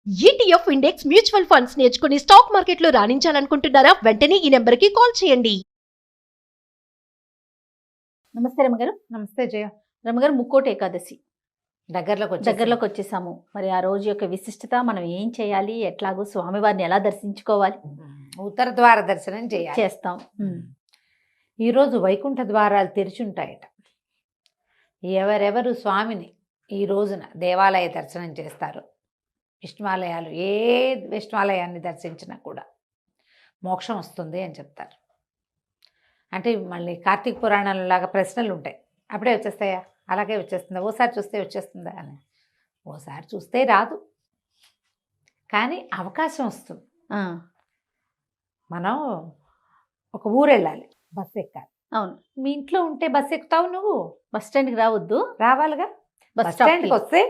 ETF index mutual funds నేర్చుకుని stock మార్కెట్లో రాణించాలనుకుంటున్నారా? వెంటనే ఈ నెంబర్కి కాల్ చేయండి. నమస్తే రమగారు. నమస్తే జయ. రమగారు, ముక్కోటి ఏకాదశి దగ్గరలోకి వచ్చేసాము. మరి ఆ రోజు యొక్క విశిష్టత, మనం ఏం చేయాలి, ఎట్లాగో స్వామివారిని ఎలా దర్శించుకోవాలి? ఉత్తర ద్వార దర్శనం చేస్తాం. ఈరోజు వైకుంఠ ద్వారాలు తెరిచి ఉంటాయట. ఎవరెవరు స్వామిని ఈ రోజున దేవాలయ దర్శనం చేస్తారు, విష్ణువాలయాలు ఏ విష్ణువాలయాన్ని దర్శించినా కూడా మోక్షం వస్తుంది అని చెప్తారు. అంటే మళ్ళీ కార్తీక పురాణంలో లాగా ప్రశ్నలు ఉంటాయి, అప్పుడే వచ్చేస్తాయా, అలాగే వచ్చేస్తుందా, ఓసారి చూస్తే వచ్చేస్తుందా అని. ఓసారి చూస్తే రాదు, కానీ అవకాశం వస్తుంది. మనం ఒక ఊరు వెళ్ళాలి, బస్సు ఎక్కాలి. అవును, మీ ఇంట్లో ఉంటే బస్సు ఎక్కుతావు, నువ్వు బస్ స్టాండ్కి రావద్దు, రావాలిగా. బస్ స్టాండ్కి వస్తే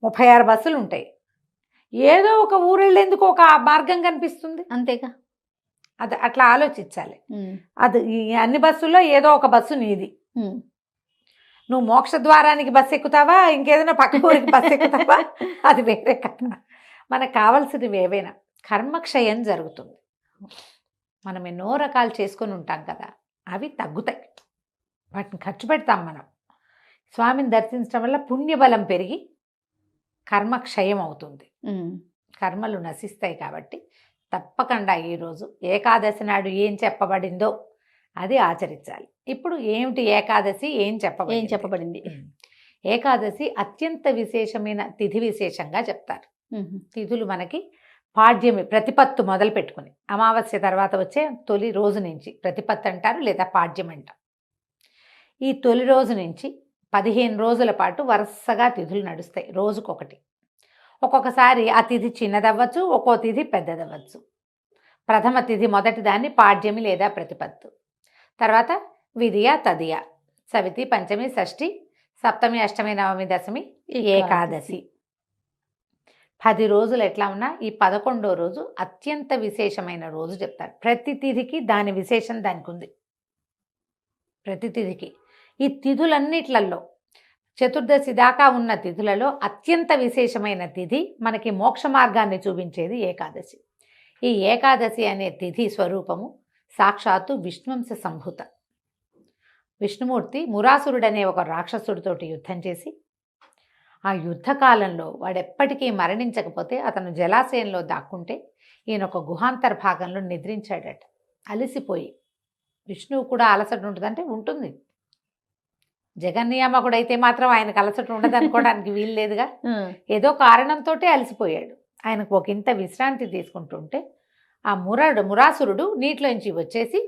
36 బస్సులు ఉంటాయి. ఏదో ఒక ఊరు వెళ్ళేందుకు ఒక మార్గం కనిపిస్తుంది, అంతేగా. అది అట్లా ఆలోచించాలి. అది ఈ అన్ని బస్సుల్లో ఏదో ఒక బస్సు నీది. నువ్వు మోక్ష ద్వారానికి బస్సు ఎక్కుతావా, ఇంకేదైనా పక్క ఊరికి బస్సు ఎక్కుతావా, అది వేరే కథ. మనకు కావాల్సినవి ఏవైనా. కర్మక్షయం జరుగుతుంది. మనం ఎన్నో రకాలు చేసుకొని ఉంటాం కదా, అవి తగ్గుతాయి, వాటిని ఖర్చు పెడతాం మనం. స్వామిని దర్శించడం వల్ల పుణ్యబలం పెరిగి కర్మక్షయం అవుతుంది, కర్మలు నశిస్తాయి. కాబట్టి తప్పకుండా ఈరోజు ఏకాదశి నాడు ఏం చెప్పబడిందో అది ఆచరించాలి. ఇప్పుడు ఏమిటి ఏకాదశి, ఏం చెప్పబడింది? ఏకాదశి అత్యంత విశేషమైన తిథి విశేషంగా చెప్తారు. తిథులు మనకి పాడ్యమి, ప్రతిపత్తు మొదలు పెట్టుకుని అమావాస్య తర్వాత వచ్చే తొలి రోజు నుంచి ప్రతిపత్తు అంటారు, లేదా పాడ్యం అంటారు. ఈ తొలి రోజు నుంచి 15 రోజుల పాటు వరుసగా తిథులు నడుస్తాయి, రోజుకొకటి. ఒక్కొక్కసారి ఆ తిథి చిన్నదవ్వచ్చు, ఒక్కో తిథి పెద్దదవ్వచ్చు. ప్రథమ తిథి మొదటి దాన్ని పాడ్యమి లేదా ప్రతిపత్తు, తర్వాత విధియ, తదియ, సవితి, పంచమి, షష్ఠి, సప్తమి, అష్టమి, నవమి, దశమి, ఏకాదశి. 10 రోజులు ఎట్లా ఉన్నా ఈ 11వ రోజు అత్యంత విశేషమైన రోజు చెప్తారు. ప్రతి తిథికి దాని విశేషం దానికి ఉంది. ప్రతి తిథికి ఈ తిథులన్నిట్లలో చతుర్దశి దాకా ఉన్న తిథులలో అత్యంత విశేషమైన తిథి, మనకి మోక్ష మార్గాన్ని చూపించేది ఏకాదశి. ఈ ఏకాదశి అనే తిథి స్వరూపము సాక్షాత్తు విష్ణువంశ సంభూత. విష్ణుమూర్తి మురాసురుడనే ఒక రాక్షసుడితోటి యుద్ధం చేసి, ఆ యుద్ధకాలంలో వాడెప్పటికీ మరణించకపోతే అతను జలాశయంలో దాక్కుంటే ఈయన ఒక గుహాంతర భాగంలో నిద్రించాడట, అలసిపోయి. విష్ణువు కూడా అలసట ఉంటుందంటే ఉంటుంది, జగన్నియామకుడు అయితే మాత్రం ఆయనకు అలసట ఉండదు అనుకోవడానికి వీలు లేదుగా. ఏదో కారణంతో అలసిపోయాడు. ఆయనకు ఒక ఇంత విశ్రాంతి తీసుకుంటుంటే ఆ మురాసురుడు నీటిలోంచి వచ్చేసి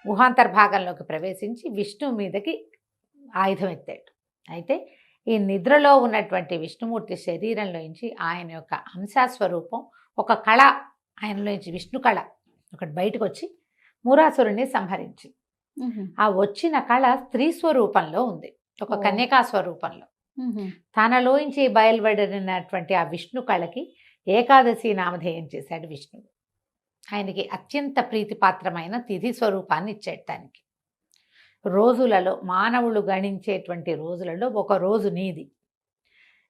గుహాంతర భాగంలోకి ప్రవేశించి విష్ణువు మీదకి ఆయుధం ఎత్తాడు. అయితే ఈ నిద్రలో ఉన్నటువంటి విష్ణుమూర్తి శరీరంలోంచి ఆయన యొక్క అంశాస్వరూపం, ఒక కళ ఆయనలోంచి, విష్ణు కళ ఒకటి బయటకు వచ్చి మురాసురుణ్ణి సంహరించి, ఆ వచ్చిన కళ స్త్రీ స్వరూపంలో ఉంది, ఒక కన్యకా స్వరూపంలో. తనలోంచి బయలువడినటువంటి ఆ విష్ణు కళకి ఏకాదశి నామధేయం చేశాడు విష్ణువు. ఆయనకి అత్యంత ప్రీతిపాత్రమైన తిథి స్వరూపాన్ని ఇచ్చాడు. దానికి రోజులలో, మానవులు గణించేటువంటి రోజులలో ఒక రోజు నీది.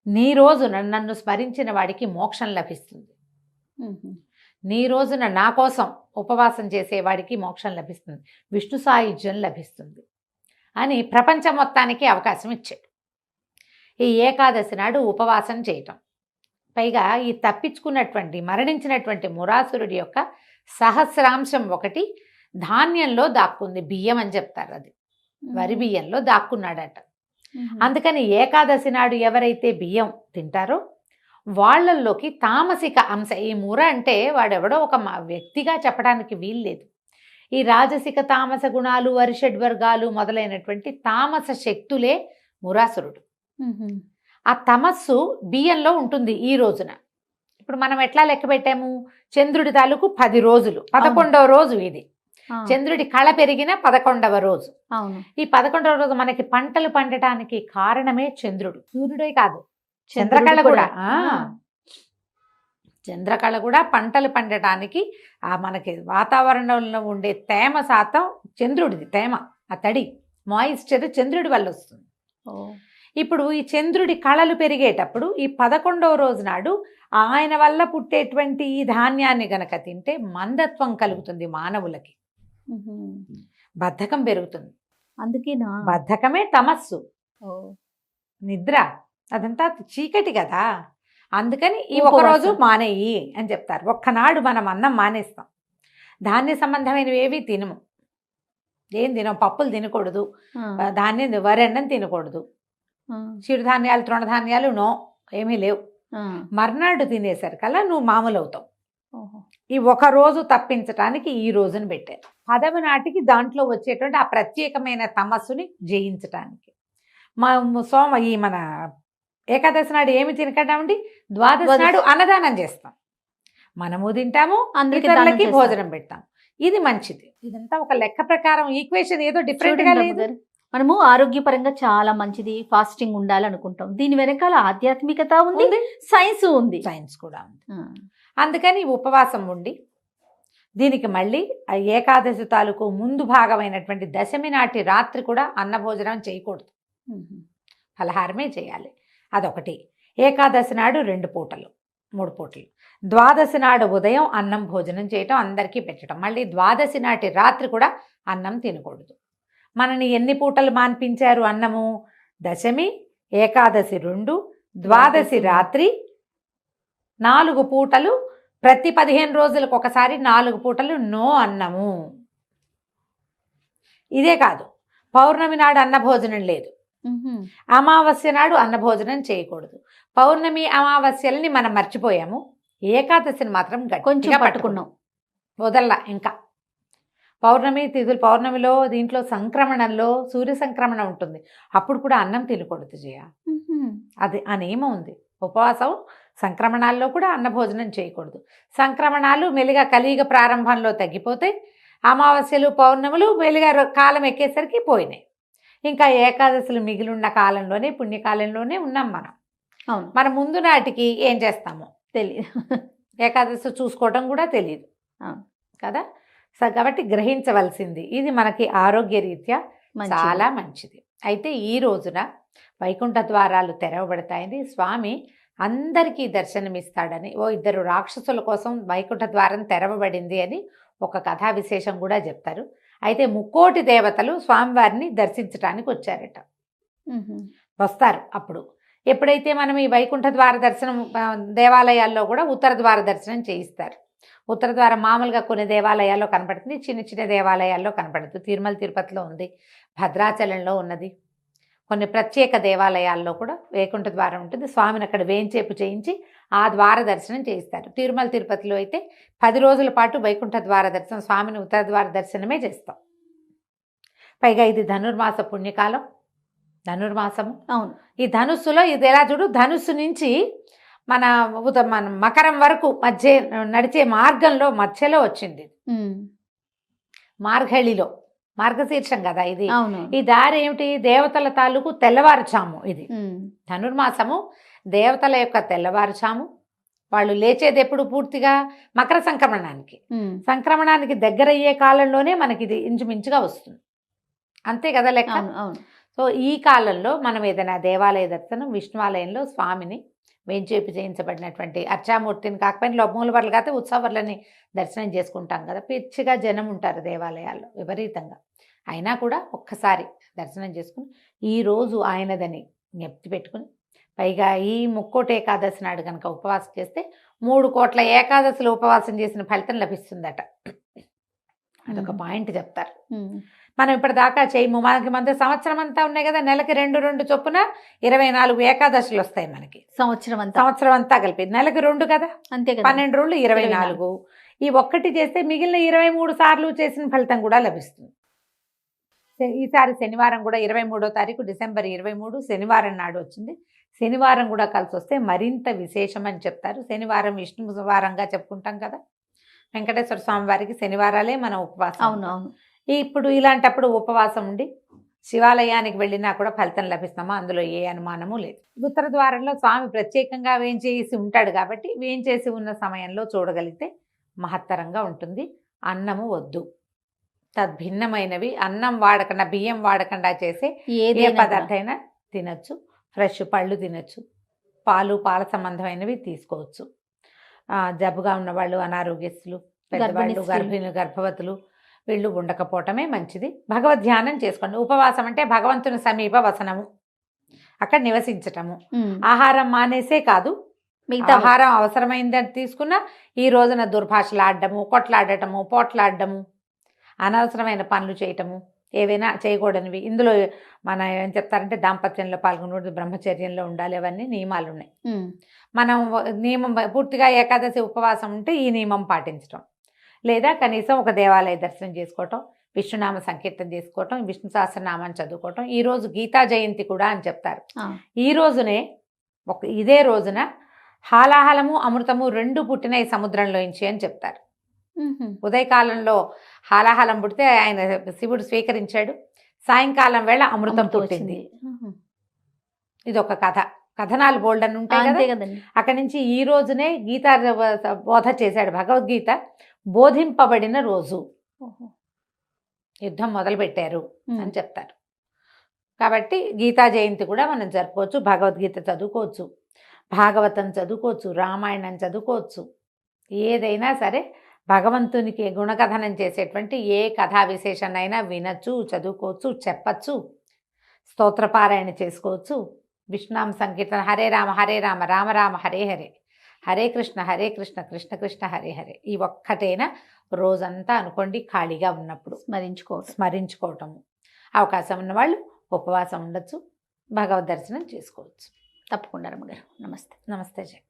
నీ రోజున నన్ను స్మరించిన వాడికి మోక్షం లభిస్తుంది. నీ రోజున నా కోసం ఉపవాసం చేసేవాడికి మోక్షం లభిస్తుంది, విష్ణు సాయుధ్యం లభిస్తుంది అని ప్రపంచం మొత్తానికి అవకాశం ఇచ్చాడు. ఈ ఏకాదశి నాడు ఉపవాసం చేయటం, పైగా ఈ తప్పించుకున్నటువంటి, మరణించినటువంటి మురాసురుడి యొక్క సహస్రాంశం ఒకటి ధాన్యంలో దాక్కుంది, బియ్యం అని చెప్తారు, అది వరి బియ్యంలో దాక్కున్నాడట. అందుకని ఏకాదశి నాడు ఎవరైతే బియ్యం తింటారో వాళ్ళల్లోకి తామసిక అంశ, ఈ ముర అంటే వాడెవడో ఒక వ్యక్తిగా చెప్పడానికి వీల్లేదు. ఈ రాజసిక తామస గుణాలు, వరిషడ్వర్గాలు మొదలైనటువంటి తామస శక్తులే మురాసురుడు. ఆ తమస్సు బియ్యంలో ఉంటుంది ఈ రోజున. ఇప్పుడు మనం ఎట్లా లెక్క పెట్టాము, చంద్రుడి తాలూకు 10 రోజులు, 11వ రోజు ఇది. చంద్రుడి కళ పెరిగిన 11వ రోజు. ఈ 11వ రోజు మనకి పంటలు పండటానికి కారణమే చంద్రుడు, సూర్యుడే కాదు, చంద్రకళ కూడా. చంద్రకళ కూడా పంటలు పండటానికి, ఆ మనకి వాతావరణంలో ఉండే తేమ శాతం చంద్రుడిది, తేమ, ఆ తడి, మాయిశ్చర్ చంద్రుడి వల్ల వస్తుంది. ఇప్పుడు ఈ చంద్రుడి కళలు పెరిగేటప్పుడు ఈ 11వ రోజు నాడు ఆయన వల్ల పుట్టేటువంటి ఈ ధాన్యాన్ని గనక తింటే మందత్వం కలుగుతుంది మానవులకి, బద్ధకం పెరుగుతుంది. అందుకేనా? బద్ధకమే తమస్సు, ఓ. నిద్ర అదంతా చీకటి కదా. అందుకని ఈ ఉపవాసం. ఒక రోజు మానేయి అని చెప్తారు. ఒక్కనాడు మనం అన్నం మానేస్తాం, ధాన్య సంబంధమైనవి ఏవి తినము, ఏం తినం, పప్పులు తినకూడదు, ఆ, ధాన్యం వరెండం తినకూడదు, ఆ, చిరుధాన్యాలు తృణధాన్యాలు నో, ఏమీ లేవు. ఆ. మర్నాడు తినేసరికల్లా నువ్వు మామూలు అవుతావు. ఓహో. ఈ ఒక రోజు తప్పించటానికి ఈ రోజును పెట్టారు. 10వ నాటికి దాంట్లో వచ్చేటువంటి ఆ ప్రత్యేకమైన తమస్సుని జయించటానికి ఈ మన ఏకాదశి నాడు ఏమి తినకండి, ద్వాదశి నాడు అన్నదానం చేస్తాం, మనము తింటాము, అందరికీ ఇతరులకి దానం చేస్తాం. భోజనం పెడతాం. ఇది మంచిది. ఇదంతా ఒక లెక్క ప్రకారం ఈక్వేషన్ ఏదో డిఫరెంట్ గా చూడండి లేదు. రమ్మగారు, మనము ఆరోగ్యపరంగా చాలా మంచిది ఫాస్టింగ్ ఉండాలనుకుంటాం, దీని వెనకాల ఆధ్యాత్మికత ఉంది, ఉంది, సైన్స్ ఉంది. సైన్స్ కూడా ఉంది. ఆ. అందుకని ఉపవాసం ఉండి దీనికి మళ్ళీ ఆ ఏకాదశి తాలూకు ముందు భాగమైనటువంటి దశమి నాటి రాత్రి కూడా అన్నభోజనం చేయకూడదు, మ్మ్. ఫలహారమే చేయాలి. అదొకటి. ఏకాదశి నాడు 2 పూటలు 3 పూటలు, ద్వాదశి నాడు ఉదయం అన్నం భోజనం చేయటం, అందరికీ పెట్టడం. మళ్ళీ ద్వాదశి నాటి రాత్రి కూడా అన్నం తినకూడదు. మనని ఎన్ని పూటలు మాన్పించారు అన్నము? దశమి, ఏకాదశి 2, ద్వాదశి రాత్రి 4 పూటలు, ప్రతి 15 రోజులకు ఒకసారి 4 పూటలు నో అన్నము. ఇదే కాదు, పౌర్ణమి నాడు అన్నభోజనం లేదు, మ్మ్. అమావాస్య నాడు అన్నభోజనం చేయకూడదు. పౌర్ణమి అమావాస్యలని మనం మర్చిపోయాము, ఏకాదశిని మాత్రం కొంచెం గట్టిగా పట్టుకున్నాం. వదల్లా. ఇంకా పౌర్ణమి తిథులు, పౌర్ణమిలో దీంట్లో సంక్రమణంలో సూర్య సంక్రమణ ఉంటుంది, అప్పుడు కూడా అన్నం తినకూడదు జయ. మ్మ్. అది ఆ నియమం ఉంది. ఉపవాసం సంక్రమణాల్లో కూడా అన్నభోజనం చేయకూడదు. సంక్రమణాలు మెల్లిగా కలియుగ ప్రారంభంలో తగ్గిపోతాయి, అమావాస్యలు పౌర్ణములు మెల్లిగా కాలం ఎక్కేసరికి పోయినాయి. ఇంకా ఏకాదశులు మిగిలిన్న కాలంలోనే, పుణ్యకాలంలోనే ఉన్నాం మనం. అవును, మన ముందు నాటికి ఏం చేస్తామో తెలియదు. ఏకాదశి చూసుకోవడం కూడా తెలియదు కదా. కాబట్టి గ్రహించవలసింది ఇది మనకి ఆరోగ్య రీత్యా మంచిది. చాలా మంచిది. అయితే ఈ రోజున వైకుంఠ ద్వారాలు తెరవబడతాయని, స్వామి అందరికీ దర్శనమిస్తాడని, 2 రాక్షసుల కోసం వైకుంఠ ద్వారం తెరవబడింది అని ఒక కథా విశేషం కూడా చెప్తారు. అయితే 3 కోటి దేవతలు స్వామివారిని దర్శించడానికి వచ్చారట, మ్మ్. వస్తారు. అప్పుడు ఎప్పుడైతే మనం ఈ వైకుంఠ ద్వార దర్శనం దేవాలయాల్లో కూడా ఉత్తర ద్వార దర్శనం చేయిస్తారు. ఉత్తర ద్వారం మామూలుగా కొన్ని దేవాలయాల్లో కనపడుతుంది, చిన్న చిన్న దేవాలయాల్లో కనపడుతుంది. తిరుమల తిరుపతిలో ఉంది, భద్రాచలంలో ఉన్నది, కొన్ని ప్రత్యేక దేవాలయాల్లో కూడా వైకుంఠ ద్వారం ఉంటుంది. స్వామిని అక్కడ వేంచేపు చేయించి ఆ ద్వార దర్శనం చేయిస్తారు. తిరుమల తిరుపతిలో అయితే 10 రోజుల పాటు వైకుంఠ ద్వార దర్శనం, స్వామిని ఉత్తర ద్వార దర్శనమే చేస్తాం. పైగా ఇది ధనుర్మాస పుణ్యకాలం, ధనుర్మాసము. అవును, ఈ ధనుస్సులో ఇది ఎలా చూడు, ధనుస్సు నుంచి మన మకరం వరకు మధ్య నడిచే మార్గంలో మధ్యలో వచ్చింది. మ్మ్. మార్గళిలో, మార్గశీర్షం కదా ఇది. అవును. ఈ దారి ఏమిటి? దేవతల తాలూకు తెల్లవారుచాము. ఇది మ్మ్. ధనుర్మాసము, దేవతల యొక్క తెల్లవారుచాము. వాళ్ళు లేచేది ఎప్పుడు? పూర్తిగా మకర సంక్రమణానికి. మ్మ్. సంక్రమణానికి దగ్గర అయ్యే కాలంలోనే మనకి ఇది ఇంచుమించుగా వస్తుంది, అంతే కదా లెక్క. అవును, అవును. సో ఈ కాలంలో మనం ఏదైనా దేవాలయ దర్శనం, విష్ణువాలయంలో స్వామిని వేంచేపు చేయించబడినటువంటి అర్చామూర్తిని కాకపోయినా మూలవర్లు కాకపోతే ఉత్సవర్లని దర్శనం చేసుకుంటాం కదా. పిచ్చిగా జనం ఉంటారు దేవాలయాల్లో విపరీతంగా, అయినా కూడా ఒక్కసారి దర్శనం చేసుకుని ఈరోజు ఆయనదని జ్ఞప్తి పెట్టుకుని, పైగా ఈ 3 కోటి ఏకాదశి నాడు కనుక ఉపవాసం చేస్తే 3 కోట్ల ఏకాదశులు ఉపవాసం చేసిన ఫలితం లభిస్తుందట. అదొక పాయింట్ చెప్తారు. మ్మ్. మనం ఇప్పటిదాకా చేయము. మనకి సంవత్సరం అంతా ఉన్నాయి కదా, నెలకి 2 చొప్పున 24 ఏకాదశులు వస్తాయి మనకి. సంవత్సరం అంతా, సంవత్సరం అంతా కలిపి నెలకి 2 కదా, అంతే కదా. 12 రోజులు 24. ఈ ఒక్కటి చేస్తే మిగిలిన 23 సార్లు చేసిన ఫలితం కూడా లభిస్తుంది. ఈసారి శనివారం కూడా 23వ తారీఖు డిసెంబర్ 23 శనివారం నాడు వచ్చింది. శనివారం కూడా కలిసి వస్తే మరింత విశేషం అని చెప్తారు. శనివారం విష్ణు వారంగా చెప్పుకుంటాం కదా, వెంకటేశ్వర స్వామి వారికి శనివారాలే మన ఉపవాసం. అవును, అవును. ఇప్పుడు ఇలాంటప్పుడు ఉపవాసం ఉండి శివాలయానికి వెళ్ళినా కూడా ఫలితం లభిస్తామా, అందులో ఏ అనుమానము లేదు. ఉత్తర ద్వారంలో స్వామి ప్రత్యేకంగా వేంచేసి ఉంటాడు కాబట్టి వేంచేసి ఉన్న సమయంలో చూడగలిగితే మహత్తరంగా ఉంటుంది. అన్నము వద్దు, తద్భిన్నమైనవి అన్నం వాడకుండా, బియ్యం వాడకుండా చేసే ఏ పదార్థమైనా తినచ్చు. ఫ్రెష్ పళ్ళు తినచ్చు, పాల సంబంధమైనవి తీసుకోవచ్చు. జబ్బుగా ఉన్నవాళ్ళు, అనారోగ్యస్తులు, పెద్దవాళ్ళు, గర్భవతులు వీళ్ళు ఉండకపోవటమే మంచిది. భగవద్ ధ్యానం చేసుకోండి. ఉపవాసం అంటే భగవంతుని సమీప వసనము, అక్కడ నివసించటము. ఆహారం మానేసే కాదు, ఆహారం అవసరమైందని తీసుకున్నా ఈ రోజున దుర్భాషలాడటము, కొట్లాడటము, పోట్లాడటము, అనవసరమైన పనులు చేయటము, ఏవైనా చేయకూడనివి. ఇందులో మన ఏం చెప్తారంటే దాంపత్యంలో పాల్గొనకూడదు, బ్రహ్మచర్యంలో ఉండాలి, అవన్నీ నియమాలు ఉన్నాయి. మనం నియమం పూర్తిగా ఏకాదశి ఉపవాసం ఉంటే ఈ నియమం పాటించటం, లేదా కనీసం ఒక దేవాలయ దర్శనం చేసుకోవటం, విష్ణునామ సంకీర్తన చేసుకోవటం, విష్ణు సహస్రనామాన్ని చదువుకోవటం. ఈరోజు గీతా జయంతి కూడా అని చెప్తారు. ఈ రోజునే ఇదే రోజున హాలాహలము అమృతము రెండు పుట్టినాయి సముద్రంలోంచి అని చెప్తారు. ఉదయకాలంలో హాలాహలం పుడితే ఆయన శివుడు స్వీకరించాడు, సాయంకాలం వేళ అమృతం పుట్టింది. ఇది ఒక కథ. కథనాలు బోల్డ్ అని ఉంటాయి కదా. అక్కడి నుంచి ఈ రోజునే గీతా బోధ చేశాడు. భగవద్గీత బోధింపబడిన రోజు, యుద్ధం మొదలు పెట్టారు అని చెప్తారు. కాబట్టి గీతా జయంతి కూడా మనం జరుపుకోవచ్చు. భగవద్గీత చదువుకోవచ్చు, భాగవతం చదువుకోవచ్చు, రామాయణం చదువుకోవచ్చు. ఏదైనా సరే భగవంతునికి గుణకథనం చేసేటువంటి ఏ కథా విశేషాన్నైనా వినచ్చు, చదువుకోవచ్చు, చెప్పచ్చు, స్తోత్రపారాయణ చేసుకోవచ్చు, విష్ణునామ సంకీర్తన, హరే రామ రామ రామ హరే హరే, హరే కృష్ణ కృష్ణ కృష్ణ హరే హరే. ఈ ఒక్కటైనా రోజంతా అనుకోండి, ఖాళీగా ఉన్నప్పుడు స్మరించుకోవటము. అవకాశం ఉన్నవాళ్ళు ఉపవాసం ఉండొచ్చు, భగవద్ దర్శనం చేసుకోవచ్చు. తప్పకుండా రమ్మగారు. నమస్తే. నమస్తే జయ.